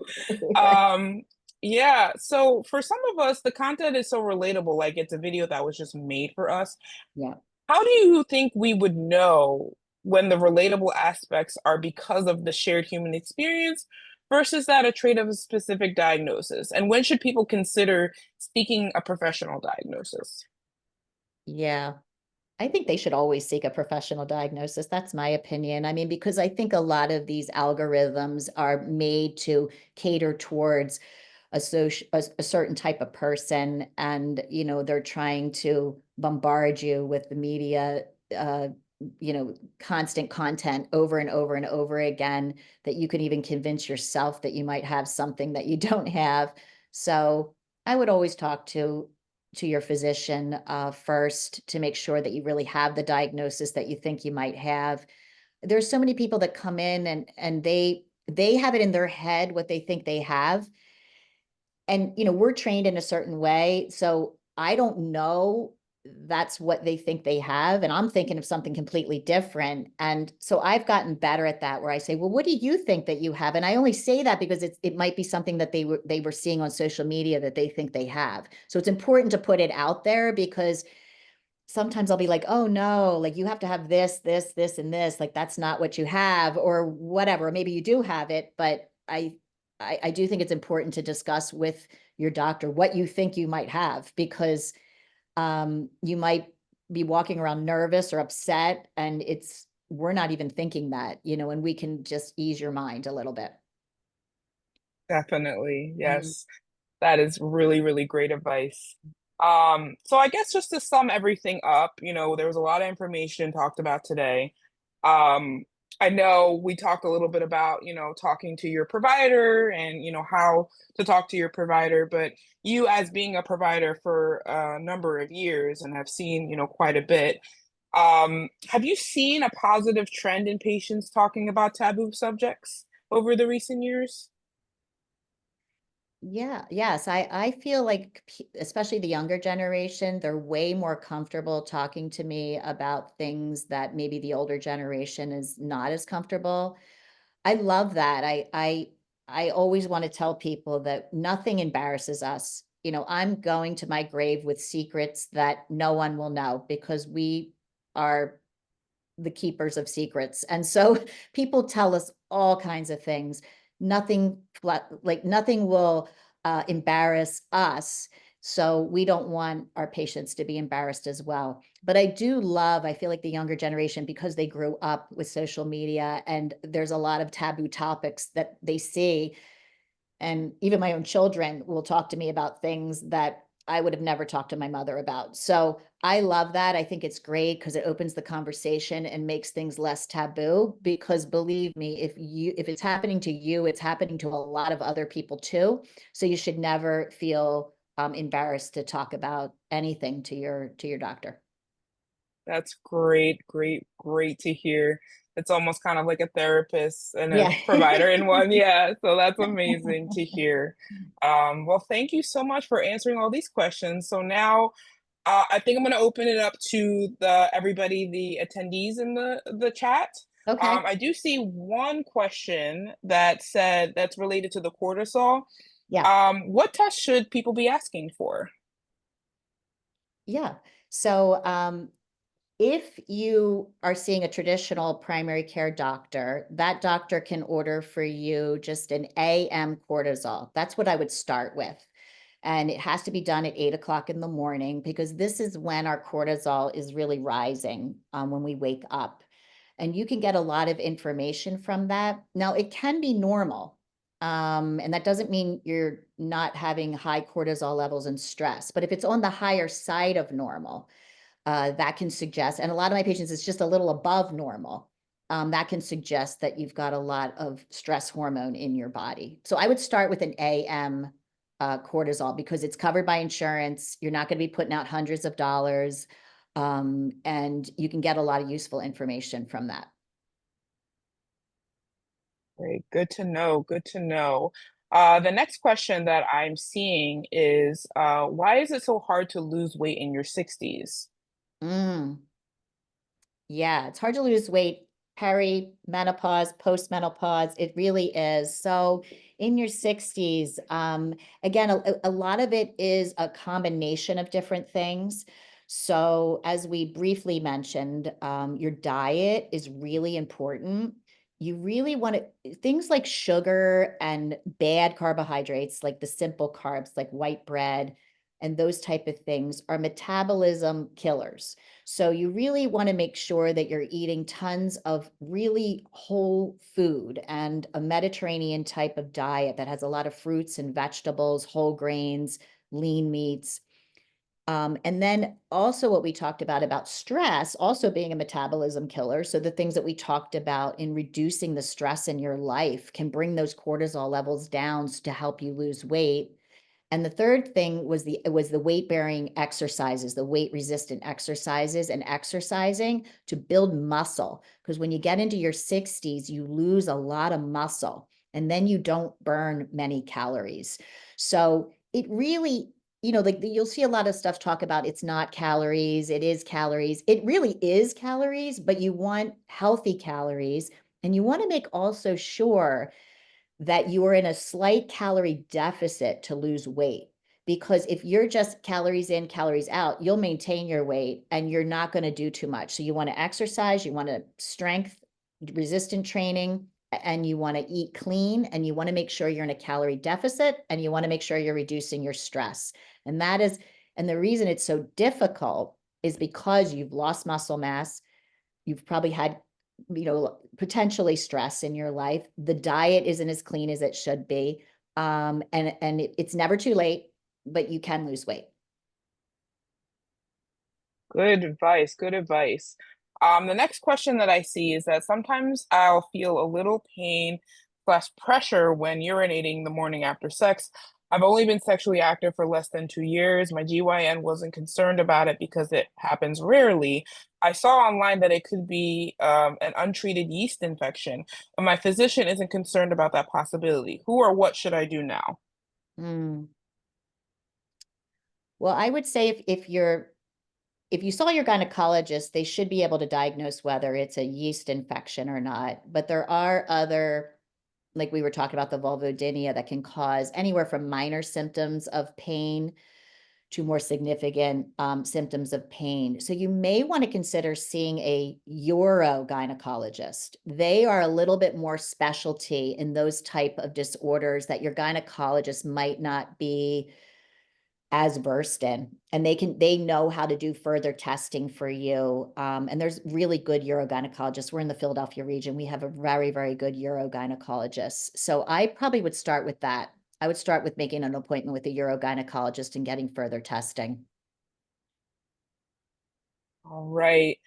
[SPEAKER 3] Right.
[SPEAKER 2] Um, yeah, so for some of us, the content is so relatable, like it's a video that was just made for us.
[SPEAKER 3] Yeah.
[SPEAKER 2] How do you think we would know when the relatable aspects are because of the shared human experience versus that a trait of a specific diagnosis? And when should people consider seeking a professional diagnosis?
[SPEAKER 3] Yeah. I think they should always seek a professional diagnosis. That's my opinion. I mean, because I think a lot of these algorithms are made to cater towards a certain type of person, and they're trying to bombard you with the media, constant content over and over and over again, that you can even convince yourself that you might have something that you don't have. So I would always talk to your physician first to make sure that you really have the diagnosis that you think you might have. There's so many people that come in and they have it in their head what they think they have, and we're trained in a certain way, so I don't know that's what they think they have, and I'm thinking of something completely different. And so I've gotten better at that, where I say, well, what do you think that you have? And I only say that because it might be something that they were seeing on social media that they think they have. So it's important to put it out there, because sometimes I'll be like, oh no, like you have to have this, and this, like that's not what you have, or whatever. Maybe you do have it, but I do think it's important to discuss with your doctor what you think you might have, because you might be walking around nervous or upset, and we're not even thinking that, and we can just ease your mind a little bit.
[SPEAKER 2] Definitely,
[SPEAKER 3] Mhm.
[SPEAKER 2] yes. That is really, really great advice. So I guess just to sum everything up, there was a lot of information talked about today. Um, I know we talked a little bit about, talking to your provider and, how to talk to your provider, but you as being a provider for a number of years and have seen, quite a bit, have you seen a positive trend in patients talking about taboo subjects over the recent years?
[SPEAKER 3] Yeah, yes, I feel like especially the younger generation, they're way more comfortable talking to me about things that maybe the older generation is not as comfortable. I love that. I always want to tell people that nothing embarrasses us. I'm going to my grave with secrets that no one will know because we are the keepers of secrets. And so people tell us all kinds of things. Nothing will embarrass us. So we don't want our patients to be embarrassed as well. But I feel like the younger generation, because they grew up with social media and there's a lot of taboo topics that they see, and even my own children will talk to me about things that I would have never talked to my mother about. So I love that. I think it's great because it opens the conversation and makes things less taboo. Because believe me, if it's happening to you, it's happening to a lot of other people too. So you should never feel embarrassed to talk about anything to your doctor.
[SPEAKER 2] That's great, great, great to hear. It's almost kind of like a therapist and a
[SPEAKER 3] Yeah.
[SPEAKER 2] provider in one. Yeah, so that's amazing to hear. Well, thank you so much for answering all these questions. So now, I think I'm going to open it up to the everybody, the attendees in the chat.
[SPEAKER 3] Okay.
[SPEAKER 2] I do see one question that said that's related to the cortisol.
[SPEAKER 3] Yeah.
[SPEAKER 2] What tests should people be asking for?
[SPEAKER 3] Yeah. So if you are seeing a traditional primary care doctor, that doctor can order for you just an AM cortisol. That's what I would start with. And it has to be done at 8 o'clock in the morning because this is when our cortisol is really rising when we wake up. And you can get a lot of information from that. Now, it can be normal. And that doesn't mean you're not having high cortisol levels and stress. But if it's on the higher side of normal, that can suggest, and a lot of my patients, it's just a little above normal. That can suggest that you've got a lot of stress hormone in your body. So I would start with an AM cortisol because it's covered by insurance. You're not going to be putting out hundreds of dollars, and you can get a lot of useful information from that.
[SPEAKER 2] Great, good to know. Good to know. The next question that I'm seeing is, why is it so hard to lose weight in your 60s?
[SPEAKER 3] Mm. Yeah, it's hard to lose weight peri-menopause, post-menopause. It really is. So in your 60s, again, a lot of it is a combination of different things. So as we briefly mentioned, your diet is really important. You really want to, things like sugar and bad carbohydrates, like the simple carbs, like white bread, and those type of things are metabolism killers. So you really want to make sure that you're eating tons of really whole food and a Mediterranean type of diet that has a lot of fruits and vegetables, whole grains, lean meats. And then also what we talked about stress also being a metabolism killer. So the things that we talked about in reducing the stress in your life can bring those cortisol levels down to help you lose weight. And the third thing was the weight bearing exercises, the weight resistant exercises and exercising to build muscle. Because when you get into your 60s, you lose a lot of muscle and then you don't burn many calories. So it really, like you'll see a lot of stuff talk about it's not calories, it is calories. It really is calories, but you want healthy calories and you want to make also sure that you are in a slight calorie deficit to lose weight. Because if you're just calories in, calories out, you'll maintain your weight and you're not going to do too much. So you want to exercise, you want to strength, resistant training, and you want to eat clean and you want to make sure you're in a calorie deficit and you want to make sure you're reducing your stress. And and the reason it's so difficult is because you've lost muscle mass, you've probably had potentially stress in your life. The diet isn't as clean as it should be. And it's never too late, but you can lose weight.
[SPEAKER 2] Good advice. Good advice. The next question that I see is that sometimes I'll feel a little pain plus pressure when urinating the morning after sex. I've only been sexually active for less than 2 years. My GYN wasn't concerned about it because it happens rarely. I saw online that it could be an untreated yeast infection, but my physician isn't concerned about that possibility. Who or what should I do now?
[SPEAKER 3] Mm. Well, I would say if you saw your gynecologist, they should be able to diagnose whether it's a yeast infection or not. But there are other, like we were talking about the vulvodynia, that can cause anywhere from minor symptoms of pain to more significant symptoms of pain. So you may want to consider seeing a urogynecologist. They are a little bit more specialty in those type of disorders that your gynecologist might not be as versed in, and they know how to do further testing for you. And there's really good urogynecologists. We're in the Philadelphia region. We have a very, very good urogynecologist. So I probably would start with that. I would start with making an appointment with a urogynecologist and getting further testing.
[SPEAKER 2] All right.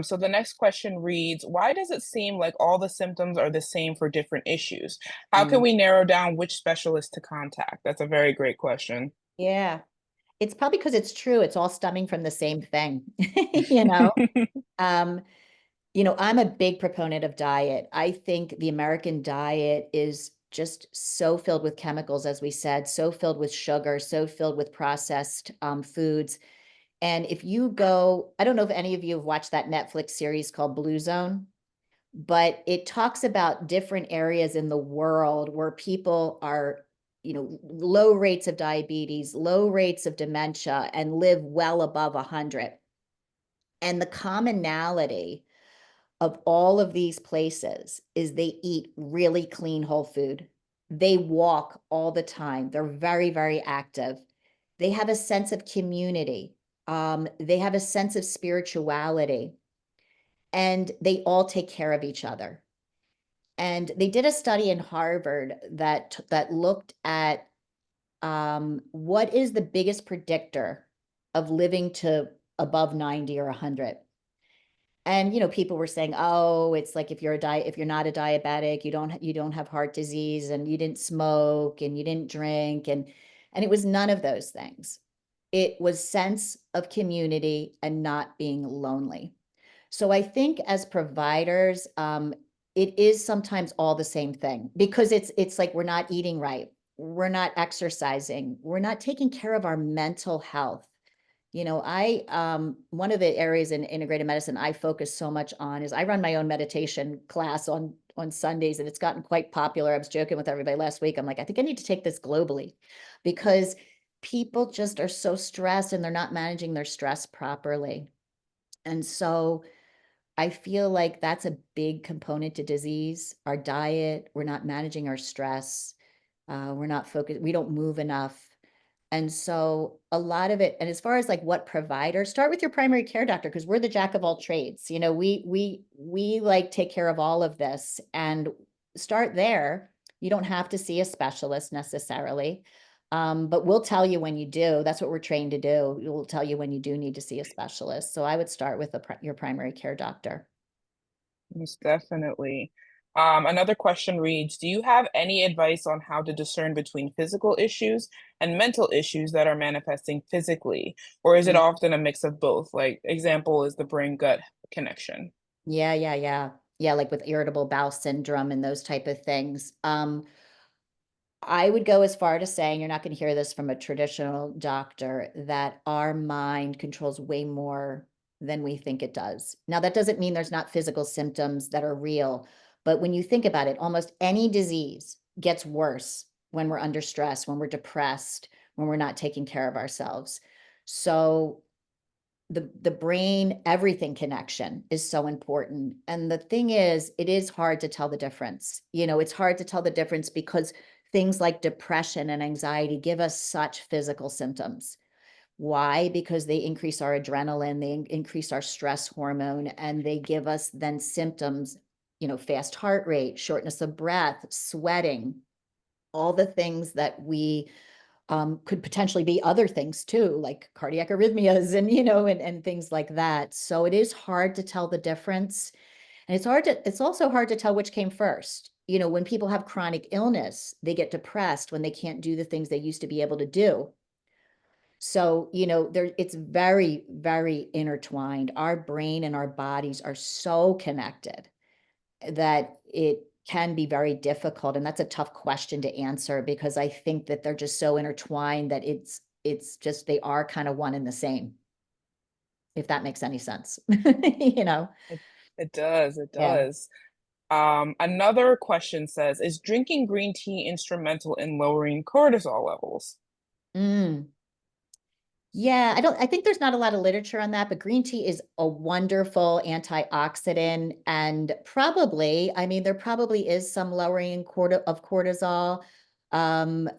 [SPEAKER 2] So the next question reads, why does it seem like all the symptoms are the same for different issues? How can
[SPEAKER 3] Mm.
[SPEAKER 2] we narrow down which specialist to contact? That's a very great question.
[SPEAKER 3] Yeah, it's probably because it's true. It's all stemming from the same thing, you know? Um, I'm a big proponent of diet. I think the American diet is just so filled with chemicals, as we said, so filled with sugar, so filled with processed foods. And if you go, I don't know if any of you have watched that Netflix series called Blue Zone, but it talks about different areas in the world where people are, low rates of diabetes, low rates of dementia, and live well above 100. And the commonality of all of these places is they eat really clean whole food. They walk all the time. They're very, very active. They have a sense of community. They have a sense of spirituality, and they all take care of each other. And they did a study in Harvard that looked at what is the biggest predictor of living to above 90 or 100. And people were saying, oh, it's like if you're not a diabetic, you don't have heart disease, and you didn't smoke, and you didn't drink, and it was none of those things. It was sense of community and not being lonely. So I think as providers, it is sometimes all the same thing, because it's like we're not eating right, we're not exercising, we're not taking care of our mental health. I one of the areas in integrated medicine I focus so much on is I run my own meditation class on Sundays, and it's gotten quite popular. I was joking with everybody last week. I'm like, I think I need to take this globally, because people just are so stressed and they're not managing their stress properly. And so I feel like that's a big component to disease. Our diet, we're not managing our stress. We're not focused, we don't move enough. And so a lot of it, and as far as like what provider, start with your primary care doctor, because we're the jack of all trades. We like take care of all of this, and start there. You don't have to see a specialist necessarily. But we'll tell you when you do. That's what we're trained to do. We'll tell you when you do need to see a specialist. So I would start with your primary care doctor.
[SPEAKER 2] Most definitely. Another question reads, do you have any advice on how to discern between physical issues and mental issues that are manifesting physically? Or is it
[SPEAKER 3] Mm.
[SPEAKER 2] often a mix of both? Like example is the brain-gut connection.
[SPEAKER 3] Yeah, yeah, yeah. Yeah, like with irritable bowel syndrome and those type of things. I would go as far to saying, you're not going to hear this from a traditional doctor, that our mind controls way more than we think it does. Now, that doesn't mean there's not physical symptoms that are real, but when you think about it, almost any disease gets worse when we're under stress, when we're depressed, when we're not taking care of ourselves. So the brain everything connection is so important. And the thing is, it is hard to tell the difference. It's hard to tell the difference because things like depression and anxiety give us such physical symptoms. Why? Because they increase our adrenaline, they increase our stress hormone, and they give us then symptoms, fast heart rate, shortness of breath, sweating. all the things that we could potentially be other things too, like cardiac arrhythmias and, and things like that. So it is hard to tell the difference. And it's also hard to tell which came first. When people have chronic illness, they get depressed when they can't do the things they used to be able to do. So, it's very, very intertwined. Our brain and our bodies are so connected that it can be very difficult. And that's a tough question to answer because I think that they're just so intertwined that it's just, they are kind of one and the same, if that makes any sense. you know?
[SPEAKER 2] It does. It
[SPEAKER 3] Yeah.
[SPEAKER 2] does. Another question says, is drinking green tea instrumental in lowering cortisol levels?
[SPEAKER 3] Mm. Yeah, I think there's not a lot of literature on that, but green tea is a wonderful antioxidant and probably, I mean, there probably is some lowering of cortisol. Um,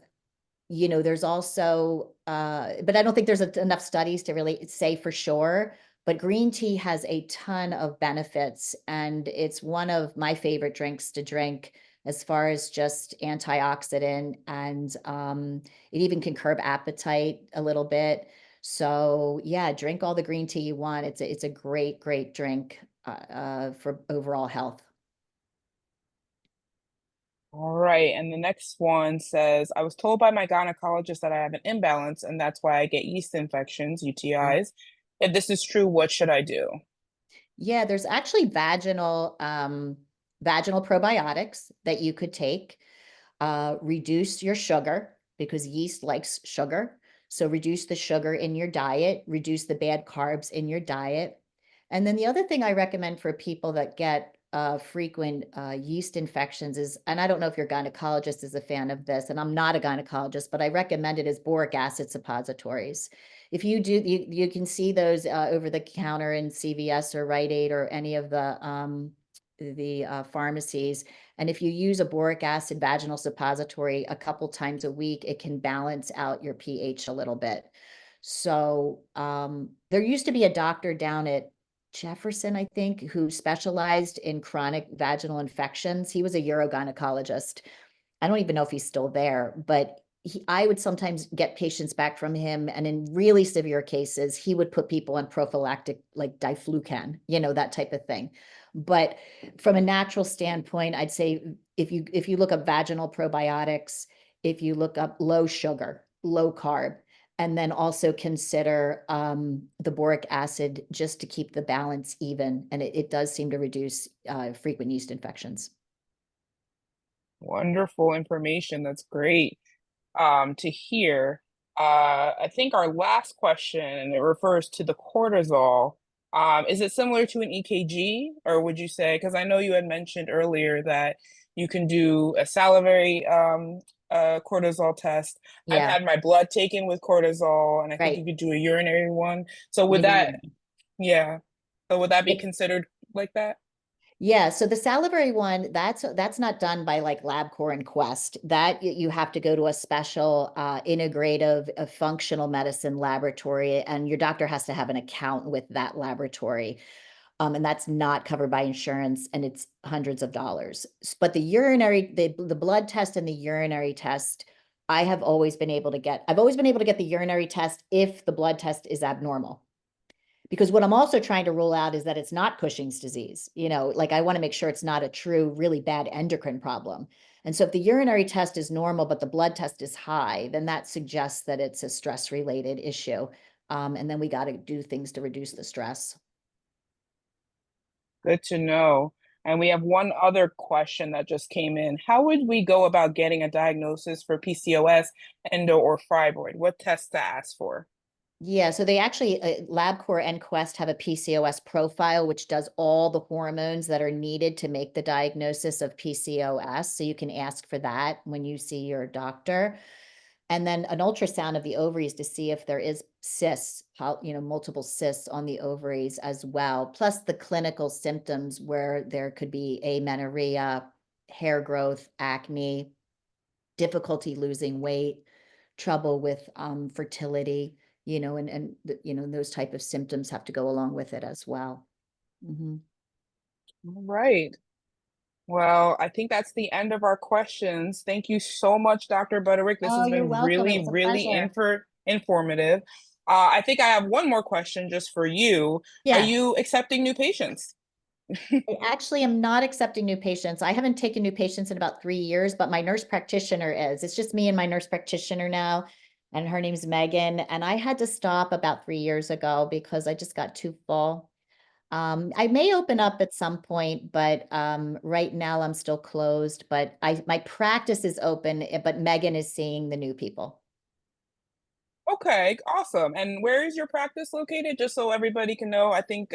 [SPEAKER 3] there's also, but I don't think there's enough studies to really say for sure. But green tea has a ton of benefits, and it's one of my favorite drinks to drink as far as just antioxidant, and it even can curb appetite a little bit. So yeah, drink all the green tea you want. It's a great, great drink for overall health.
[SPEAKER 2] All right. And the next one says, I was told by my gynecologist that I have an imbalance and that's why I get yeast infections, UTIs. If this is true, what should I do?
[SPEAKER 3] Yeah, there's actually vaginal probiotics that you could take. Reduce your sugar because yeast likes sugar. So reduce the sugar in your diet, reduce the bad carbs in your diet. And then the other thing I recommend for people that get frequent yeast infections is, and I don't know if your gynecologist is a fan of this, and I'm not a gynecologist, but I recommend it as boric acid suppositories. If you do, you can see those over the counter in CVS or Rite Aid or any of the pharmacies. And if you use a boric acid vaginal suppository a couple times a week, it can balance out your pH a little bit. So there used to be a doctor down at Jefferson, I think, who specialized in chronic vaginal infections. He was a urogynecologist. I don't even know if he's still there, but I would sometimes get patients back from him. And in really severe cases, he would put people on prophylactic, like diflucan, that type of thing. But from a natural standpoint, I'd say if you look up vaginal probiotics, if you look up low sugar, low carb, and then also consider the boric acid just to keep the balance even. And it does seem to reduce frequent yeast infections.
[SPEAKER 2] Wonderful information. That's great to hear. I think our last question, and it refers to the cortisol. Is it similar to an EKG, or would you say, because I know you had mentioned earlier that you can do a salivary cortisol test. I've
[SPEAKER 3] Yeah,
[SPEAKER 2] had my blood taken with cortisol, and I think you
[SPEAKER 3] right.
[SPEAKER 2] could do a urinary one. So would
[SPEAKER 3] Even
[SPEAKER 2] that, yeah. So would that be
[SPEAKER 3] Yep.
[SPEAKER 2] considered like that?
[SPEAKER 3] Yeah, so the salivary one, that's not done by like LabCorp and Quest. That you have to go to a special integrative functional medicine laboratory, and your doctor has to have an account with that laboratory. And that's not covered by insurance, and it's hundreds of dollars. But the blood test and the urinary test, I've always been able to get the urinary test if the blood test is abnormal. Because what I'm also trying to rule out is that it's not Cushing's disease. Like I want to make sure it's not a true, really bad endocrine problem. And so if the urinary test is normal, but the blood test is high, then that suggests that it's a stress related issue. And then we got to do things to reduce the stress.
[SPEAKER 2] Good to know. And we have one other question that just came in. How would we go about getting a diagnosis for PCOS, endo, or fibroid? What tests to ask for?
[SPEAKER 3] Yeah, so they actually, LabCorp and Quest have a PCOS profile, which does all the hormones that are needed to make the diagnosis of PCOS. So you can ask for that when you see your doctor. And then an ultrasound of the ovaries to see if there is cysts, multiple cysts on the ovaries as well, plus the clinical symptoms where there could be amenorrhea, hair growth, acne, difficulty losing weight, trouble with fertility, and those type of symptoms have to go along with it as well. Mhm.
[SPEAKER 2] All right. Well, I think that's the end of our questions. Thank you so much, Dr. Butterwick. This
[SPEAKER 3] Oh,
[SPEAKER 2] has
[SPEAKER 3] you're
[SPEAKER 2] been
[SPEAKER 3] welcome. It
[SPEAKER 2] really,
[SPEAKER 3] was a
[SPEAKER 2] really
[SPEAKER 3] pleasure.
[SPEAKER 2] informative. I think I have one more question just for you. Are
[SPEAKER 3] Yeah.
[SPEAKER 2] you accepting new patients?
[SPEAKER 3] I actually am not accepting new patients. I haven't taken new patients in about 3 years, but my nurse practitioner is. It's just me and my nurse practitioner now, and her name's Megan. And I had to stop about 3 years ago because I just got too full. I may open up at some point, but right now I'm still closed. But my practice is open, but Megan is seeing the new people.
[SPEAKER 2] Okay, awesome. And where is your practice located? Just so everybody can know. I think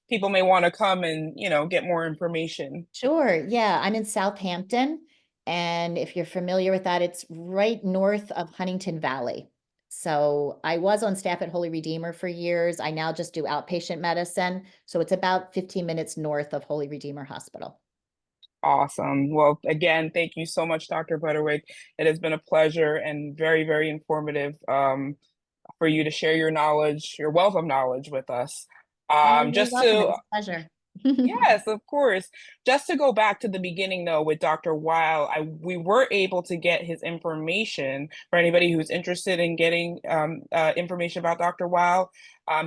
[SPEAKER 2] people may want to come and, get more information.
[SPEAKER 3] Sure. Yeah. I'm in Southampton. And if you're familiar with that, it's right north of Huntington Valley. So I was on staff at Holy Redeemer for years. I now just do outpatient medicine. So it's about 15 minutes north of Holy Redeemer Hospital.
[SPEAKER 2] Awesome. Well, again, thank you so much, Dr. Butterwick. It has been a pleasure and very, very informative for you to share your knowledge, your wealth of knowledge with us.
[SPEAKER 3] Oh, you're
[SPEAKER 2] Just
[SPEAKER 3] welcome. It
[SPEAKER 2] to
[SPEAKER 3] was a pleasure.
[SPEAKER 2] Yes, of course. Just to go back to the beginning though with Dr. Weil, we were able to get his information for anybody who's interested in getting information about Dr. Weil.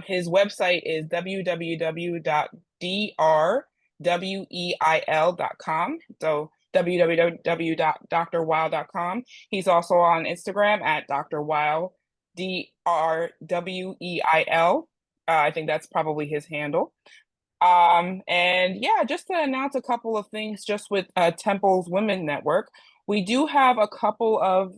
[SPEAKER 2] His website is www.drweil.com. So www.drweil.com. He's also on Instagram at Dr. Weil, DRWEIL. I think that's probably his handle. And yeah, just to announce a couple of things just with Temple's Women Network, we do have a couple of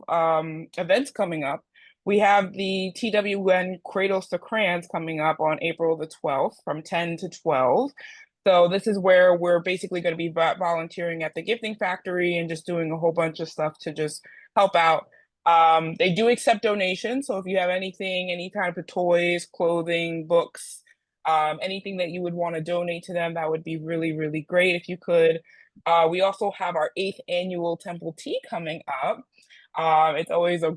[SPEAKER 2] events coming up. We have the TWN Cradles to Crayons coming up on April the 12th from 10 to 12. So this is where we're basically going to be volunteering at the Gifting Factory and just doing a whole bunch of stuff to just help out. They do accept donations, so if you have anything, any type of toys, clothing, books, anything that you would want to donate to them, that would be really, really great if you could. We also have our 8th annual Temple Tea coming up. It's always a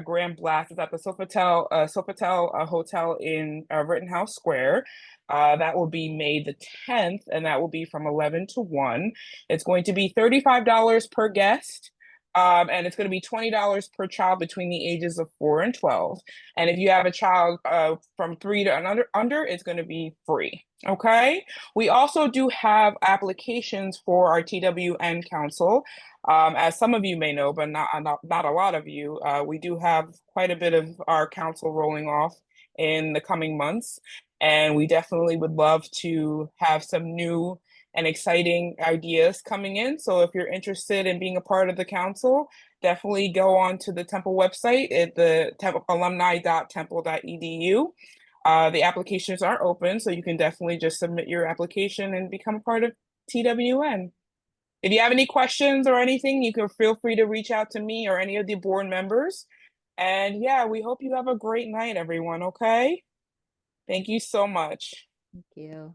[SPEAKER 2] grand blast. It's at the Sofitel Hotel in Rittenhouse Square. That will be May the 10th, and that will be from 11 to 1. It's going to be $35 per guest. And it's going to be $20 per child between the ages of 4 and 12. And if you have a child from 3 to under, it's going to be free. Okay. We also do have applications for our TWN Council. As some of you may know, but not a lot of you, we do have quite a bit of our council rolling off in the coming months. And we definitely would love to have some new and exciting ideas coming in. So if you're interested in being a part of the council, definitely go on to the Temple website at the alumni.temple.edu. The applications are open, so you can definitely just submit your application and become a part of TWN. If you have any questions or anything, you can feel free to reach out to me or any of the board members. And yeah, we hope you have a great night, everyone, okay? Thank you so much.
[SPEAKER 3] Thank you.